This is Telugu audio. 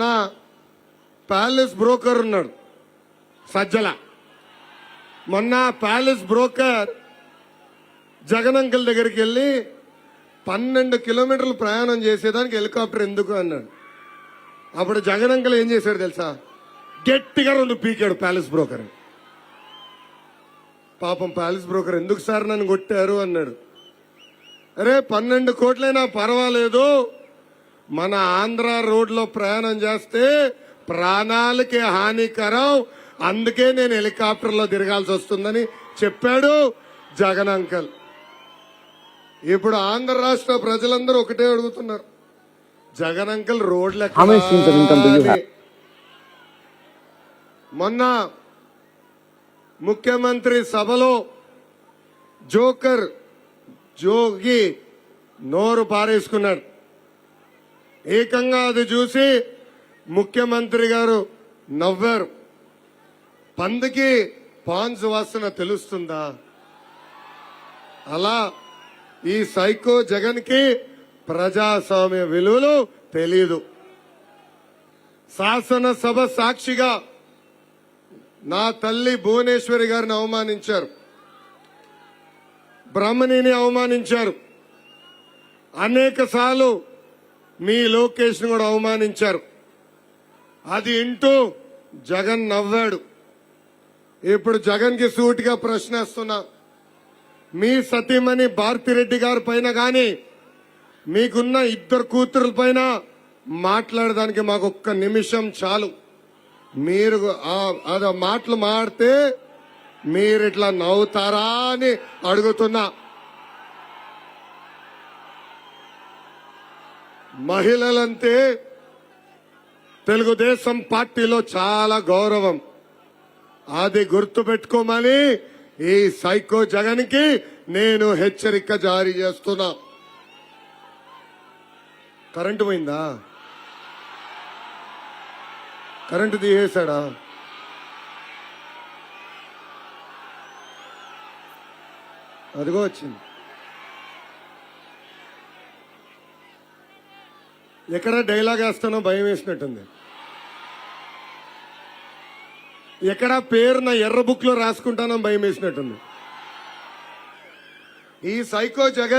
మొన్న ప్యాలెస్ బ్రోకర్ ఉన్నాడు సజ్జల. మొన్న ప్యాలెస్ బ్రోకర్ జగన్ అంకుల్ దగ్గరికి వెళ్ళి 12 కిలోమీటర్లు ప్రయాణం చేసేదానికి హెలికాప్టర్ ఎందుకు అన్నాడు. అప్పుడు జగన్ అంకుల్ ఏం చేశాడు తెలుసా? గట్టిగా 2 పీకాడు ప్యాలెస్ బ్రోకర్. పాపం ప్యాలెస్ బ్రోకర్ ఎందుకు సార్ నన్ను కొట్టారు అన్నాడు. అరే 12 కోట్లైనా పర్వాలేదు, మన ఆంధ్ర రోడ్లో ప్రయాణం చేస్తే ప్రాణాలకి హానికరం, అందుకే నేను హెలికాప్టర్లో తిరగాల్సి వస్తుందని చెప్పాడు జగన్ అంకల్. ఇప్పుడు ఆంధ్ర రాష్ట్ర ప్రజలందరూ ఒకటే అడుగుతున్నారు, జగన్ అంకల్ రోడ్లు ఎక్కడ? మొన్న ముఖ్యమంత్రి సభలో జోకర్ జోగి నోరు పారేసుకున్నాడు. ఏకంగా అది చూసి ముఖ్యమంత్రి గారు నవ్వారు. పందికి పాన్స్ వాసన తెలుస్తుందా? అలా ఈ సైకో జగన్ కి ప్రజాస్వామ్య విలువలు తెలీదు. శాసనసభ సాక్షిగా నా తల్లి భువనేశ్వరి గారిని అవమానించారు, బ్రహ్మణిని అవమానించారు, అనేక సార్లు మీ లోకేష్ ని కూడా అవమానించారు. అది ఇంటూ జగన్ నవ్వాడు. ఇప్పుడు జగన్ కి సూటిగా ప్రశ్నిస్తున్నా, మీ సతీమణి భారతిరెడ్డి గారి పైన గాని మీకున్న 2 కూతురుల పైన మాట్లాడడానికి మాకు 1 నిమిషం చాలు. మీరు ఆ మాటలు మాడితే మీరు ఇట్లా నవ్వుతారా అని అడుగుతున్నా. మహిళలంటే తెలుగుదేశం పార్టీలో చాలా గౌరవం, అది గుర్తుపెట్టుకోమని ఈ సైకో జగన్ కి నేను హెచ్చరిక జారీ చేస్తున్నా. కరెంటు పోయిందా? కరెంటు తీసేశాడా? అదిగో వచ్చింది. ఎక్కడ డైలాగ్ వేస్తానో భయం వేసినట్టుంది. ఎక్కడ పేరు నా ఎర్ర బుక్ లో రాసుకుంటానో భయం వేసినట్టుంది. ఈ సైకో జగన్